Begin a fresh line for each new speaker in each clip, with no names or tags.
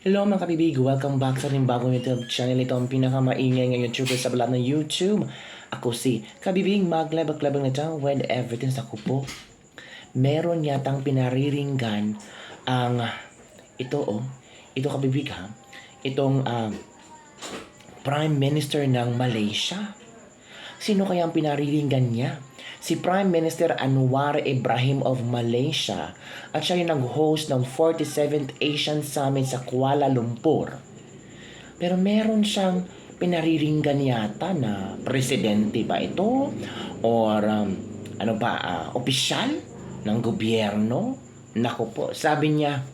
Hello mga kabibig, welcome back sa ating bagong YouTube channel. Ito ang pinakamaingay ng YouTuber sa balat ng YouTube. Ako si Kabibig, maglabag-labag na ito with everything sa kupo. Meron yatang pinariringgan ang ito kabibig ha, itong Prime Minister ng Malaysia. Sino kaya ang pinariringgan niya? Si Prime Minister Anwar Ibrahim of Malaysia at siya yung nag-host ng 47th Asian Summit sa Kuala Lumpur. Pero meron siyang pinariringgan yata na presidente ba ito? Or opisyal ng gobyerno? Naku po, sabi niya,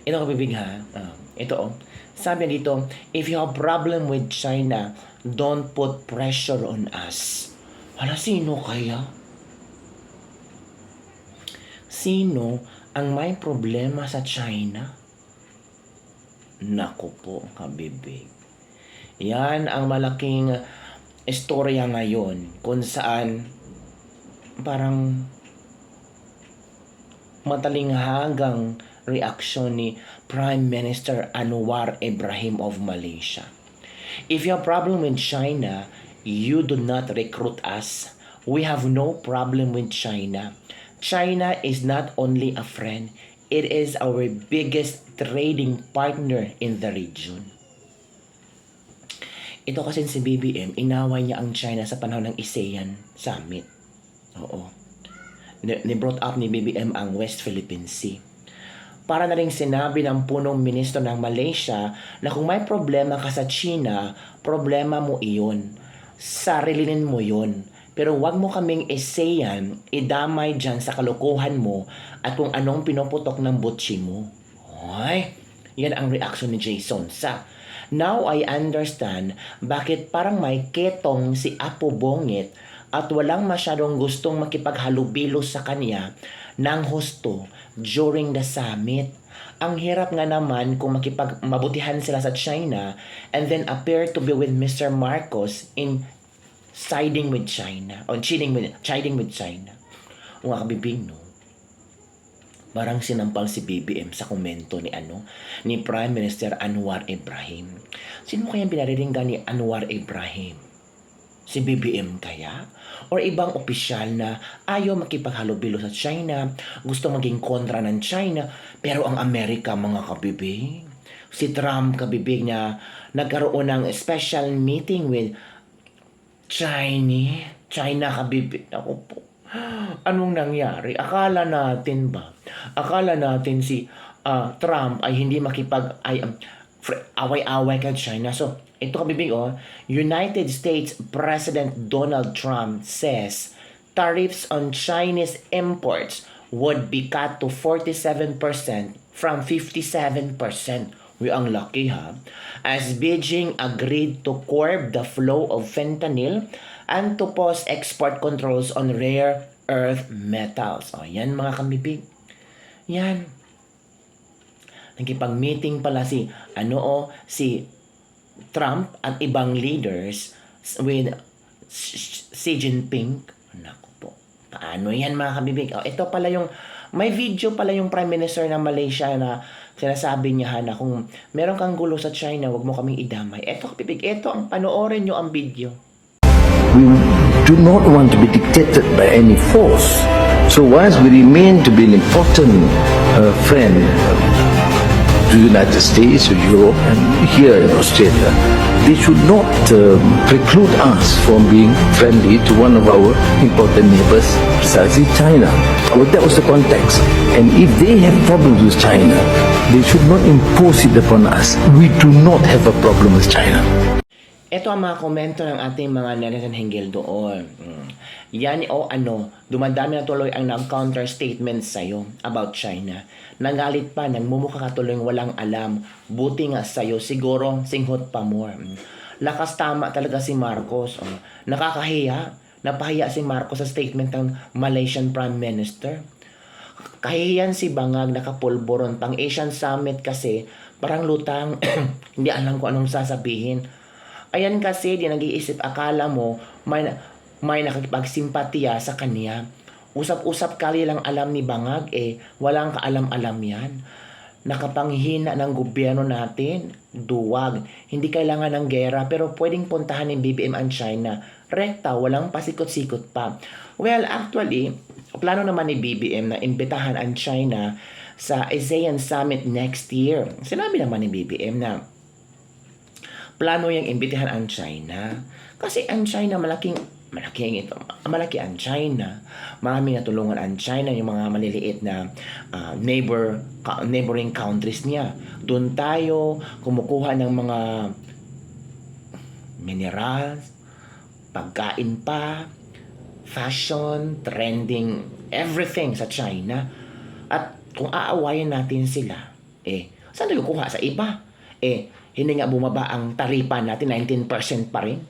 ito kabibig ha, sabi niya dito, if you have problem with China, don't put pressure on us. Hala, sino kaya? Sino ang may problema sa China? Naku po, kabibig. Yan ang malaking istorya ngayon kung saan parang matalinghagang reaksyon ni Prime Minister Anwar Ibrahim of Malaysia. If you have problem with China, you do not recruit us. We have no problem with China. China is not only a friend, it is our biggest trading partner in the region. Ito kasi si BBM, inaway niya ang China sa panahon ng ASEAN Summit. Oo. Ni-brought up ni BBM ang West Philippine Sea. Para na rin sinabi ng punong ministro ng Malaysia na kung may problema ka sa China, problema mo iyon. Sarilinin mo yun. Pero wag mo kaming ASEAN idamay dyan sa kalokohan mo at kung anong pinuputok ng butsi mo. Ay, yan ang reaction ni Jason Sa. Now I understand bakit parang may ketong si Apo Bongit at walang masyadong gustong makipaghalubilo sa kanya ng husto during the summit. Ang hirap nga naman kung mabutihan sila sa China and then appear to be with Mr. Marcos in siding with China or siding with China. O nga kabibig, no? Parang sinampal si BBM sa komento ni Prime Minister Anwar Ibrahim. Sino kaya pinariringgan ni Anwar Ibrahim? Si BBM kaya? Or ibang opisyal na ayaw makipaghalubilo sa China, gusto maging kontra ng China, pero ang Amerika, mga kabibig, si Trump, kabibig, niya nagkaroon ng special meeting with China, kabibig. Ako po, anong nangyari? Akala natin si Trump ay hindi away-away kay China. So, ito kabibig, United States President Donald Trump says tariffs on Chinese imports would be cut to 47% from 57%. We ang laki ha. As Beijing agreed to curb the flow of fentanyl and to pause export controls on rare earth metals. Yan mga kabibig. Yan. Nagkipag-meeting pala si Trump at ibang leaders with Xi Jinping. Naku po. Paano yan mga kabibig? Ito pala may video pala yung Prime Minister ng Malaysia na sinasabi niya na kung meron kang gulo sa China, wag mo kaming idamay. Ito kabibig, ito ang panoorin nyo ang video.
We do not want to be dictated by any force. So whilst we remain to be an important friend to the United States, or Europe, and here in Australia, they should not preclude us from being friendly to one of our important neighbors, precisely China. Well, that was the context. And if they have problems with China, they should not impose it upon us. We do not have a problem with China.
Ito ang mga komento ng ating mga netizen hinggil doon. Yan dumadami na tuloy ang nag-counter statements sa'yo about China. Nagalit pa, nagmumukha ka tuloy walang alam. Buti nga sa'yo, siguro singhot pa more. Lakas tama talaga si Marcos. Nakakahiya. Napahiya si Marcos sa statement ng Malaysian Prime Minister. Kahiyan si Bangag nakapulboron. Pang Asian Summit kasi, parang lutang. Hindi alam ko anong sasabihin. Ayan kasi, di nag-iisip, akala mo, may nakikipagsimpatiya sa kanya. Usap-usap kali lang alam ni Bangag, walang kaalam-alam yan. nakapanghina ng gobyerno natin. Duwag. Hindi kailangan ng gera pero pwedeng puntahan ng BBM ang China. Rekta, walang pasikot-sikot pa. Well, actually, plano naman ni BBM na imbitahan ang China sa ASEAN Summit next year. Sinabi naman ni BBM na plano niyang imbitahan ang China. Kasi ang China malaki ang China. Marami natulungan ang China, yung mga maliliit na neighboring countries niya. Doon tayo kumukuha ng mga minerals, pagkain pa, fashion, trending, everything sa China. At kung aawayin natin sila, saan tayo kukuha? Sa iba? Hindi nga bumaba ang taripa natin, 19% pa rin.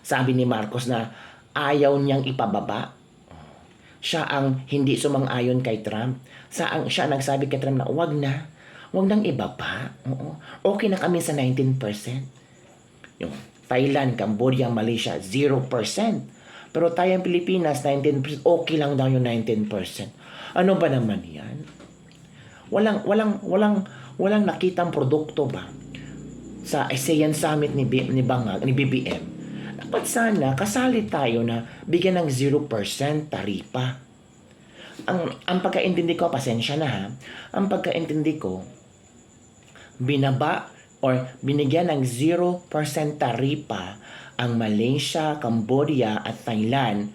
Sabi ni Marcos na ayaw niyang ipababa. Siya ang hindi sumang-ayon kay Trump. Siya nagsabi kay Trump na wag nang ibaba. Okay na kami sa 19%. Yung Thailand, Cambodia, Malaysia, 0%. Pero tayong Pilipinas, 19%. Okay lang daw yung 19%. Ano ba naman yan? Walang nakitang produkto ba sa ASEAN Summit ni BBM? Dapat sana kasali tayo na bigyan ng 0% taripa. Ang pagkaintindi ko, pasensya na ha, ang pagkaintindi ko, binaba or binigyan ng 0% taripa ang Malaysia, Cambodia at Thailand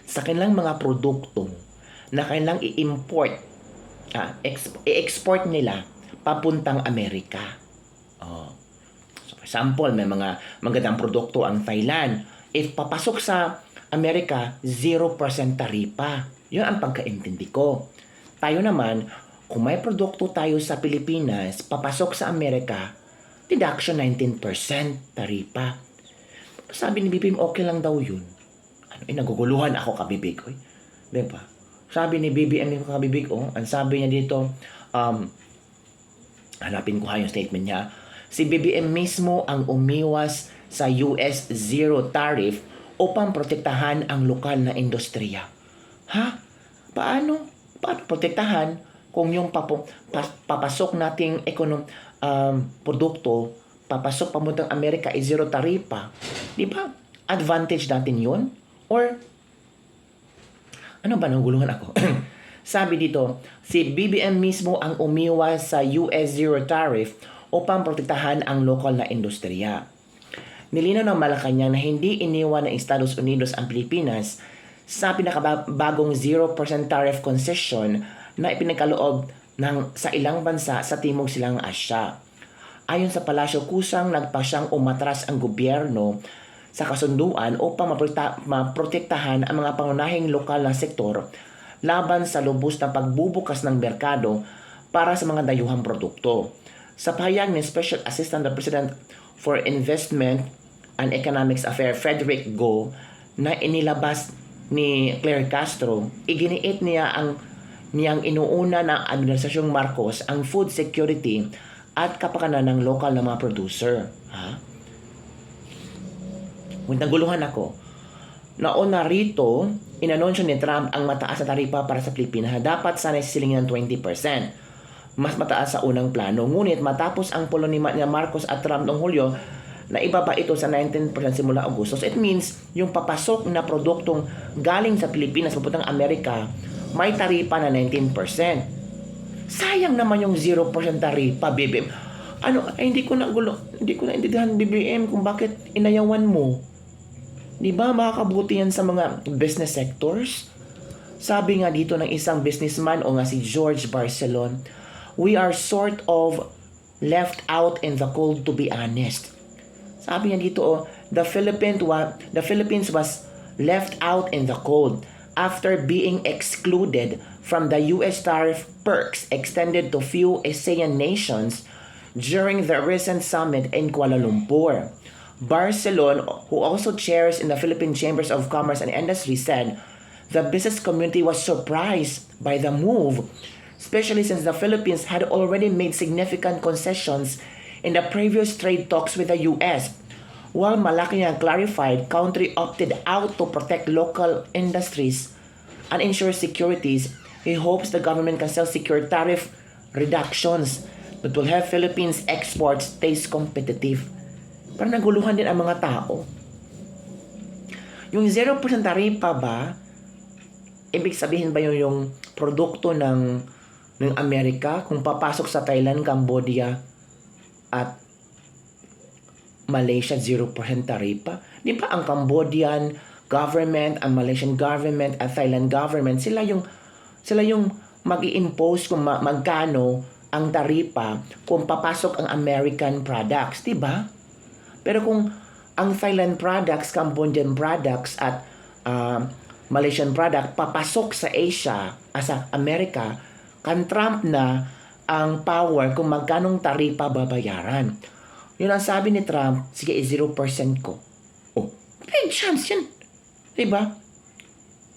sa kanilang mga produkto na kanilang i-import, i-export nila papuntang Amerika. For example, may mga magandang produkto ang Thailand. If papasok sa Amerika, 0% taripa. Yun ang pagkaintindi ko. Tayo naman, kung may produkto tayo sa Pilipinas, papasok sa Amerika, deduction 19% taripa. Sabi ni BBM, okay lang daw yun. Naguguluhan ako kabibig. Diba? Sabi ni BBM kabibig, ang sabi niya dito, hanapin ko yung statement niya, si BBM mismo ang umiwas sa US zero tariff upang protektahan ang lokal na industriya. Ha? Paano? Paano protektahan kung yung papasok nating produkto, papasok pamuntang Amerika ay zero taripa? Di ba? Advantage natin yun? Or, ano ba? Naguluhan ako. Sabi dito, si BBM mismo ang umiwas sa US zero tariff upang protektahan ang lokal na industriya. Nilinaw ng Malacanang na hindi iniwan ng Estados Unidos ang Pilipinas sa pinakabagong 0% tariff concession na ipinagkaloob sa ilang bansa sa Timog Silangang Asya. Ayon sa palasyo, kusang nagpasyang umatras ang gobyerno sa kasunduan upang maprotektahan ang mga pangunahing lokal na sektor laban sa lubos na pagbubukas ng merkado para sa mga dayuhang produkto. Sa pahayag ni Special Assistant President for Investment and Economics Affairs Frederick Go na inilabas ni Claire Castro, iginiit niyang inuuna ng Administrasyong Marcos ang food security at kapakanan ng lokal na mga producer. Naguluhan ako. Nauna rito, inanunsyo ni Trump ang mataas na taripa para sa Pilipinas na dapat sana sisilingin ng 20%. Mas mataas sa unang plano. Ngunit matapos ang pulo ni Marcos at Trump noong Hulyo, na ibaba ito sa 19% simula Agosto. So it means, yung papasok na produktong galing sa Pilipinas papuntang Amerika, may taripa na 19%. Sayang naman yung 0% taripa, BBM. Hindi ko naintindihan, BBM, kung bakit inayawan mo. Di ba makakabuti yan sa mga business sectors? Sabi nga dito ng isang businessman o nga si George Barcelon, we are sort of left out in the cold, to be honest. Sabi niya dito, the Philippines was left out in the cold after being excluded from the US tariff perks extended to few ASEAN nations during the recent summit in Kuala Lumpur. Barcelon, who also chairs in the Philippine Chambers of Commerce and Industry, said the business community was surprised by the move, especially since the Philippines had already made significant concessions in the previous trade talks with the US. While Malacanang clarified, country opted out to protect local industries and ensure securities He hopes the government can still secure tariff reductions that will help Philippines exports stays competitive. Parang naguluhan din ang mga tao. Yung 0% taripa ba, ibig sabihin ba yung produkto ng Amerika kung papasok sa Thailand, Cambodia at Malaysia 0% taripa? Di ba ang Cambodian government, ang Malaysian government at Thailand government, sila yung mag-i-impose kung magkano ang taripa kung papasok ang American products, di ba? Pero kung ang Thailand products, Cambodian products at Malaysian product papasok sa Asia, sa Amerika, kan Trump na ang power kung magkanong taripa babayaran. Yun ang sabi ni Trump, sige 0% ko. Oh, may chance yan. Diba?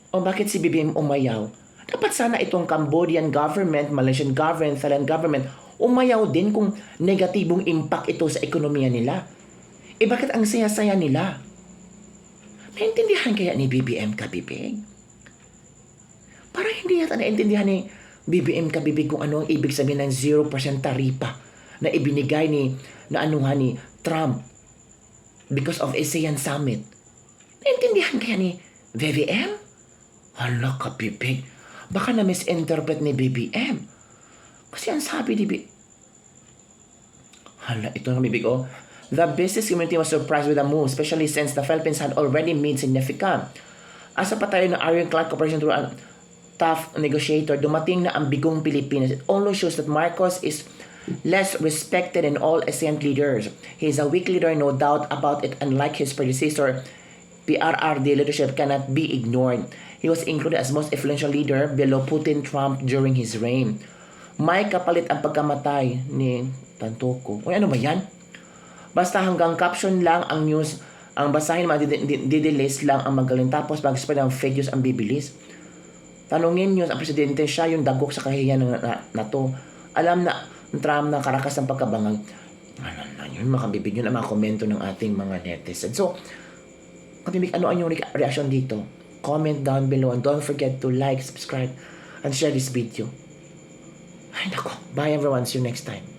O bakit si BBM umayaw? Dapat sana itong Cambodian government, Malaysian government, Thailand government, umayaw din kung negatibong impact ito sa ekonomiya nila. Eh bakit ang saya-saya nila? Naintindihan kaya ni BBM Kabibig? Para hindi yata naintindihan ni BBM Kabibig kung ano ang ibig sabihin ng 0% taripa na ibinigay ni Trump because of ASEAN Summit. Naintindihan kaya ni BBM? Hala Kabibig, baka na-misinterpret ni BBM. Kasi ang sabi ni hala, ito na Kabibig, oh. The business community was surprised with the move, especially since the Philippines had already made significant. As a patayo ng ironclad cooperation through a tough negotiator, dumating na ang bigong Pilipinas. It only shows that Marcos is less respected than all ASEAN leaders. He is a weak leader, no doubt about it, unlike his predecessor. PRRD leadership cannot be ignored. He was included as most influential leader below Putin, Trump during his reign. May kapalit ang pagkamatay ni Tantoco. Uy, ano ba yan? Basta hanggang caption lang ang news, ang basahin, didelist lang ang magaling. Tapos mag-spread ng fake news ang bibilis. Tanungin nyo ang presidente, siya yung dagok sa kahihiyan na to. Alam na Trump na karakas ng pagkabangal. Yun, makabibig yun ang mga komento ng ating mga netizens. So, Kabibig, ano ang yung reaction dito? Comment down below and don't forget to like, subscribe, and share this video. Ay nako, bye everyone, see you next time.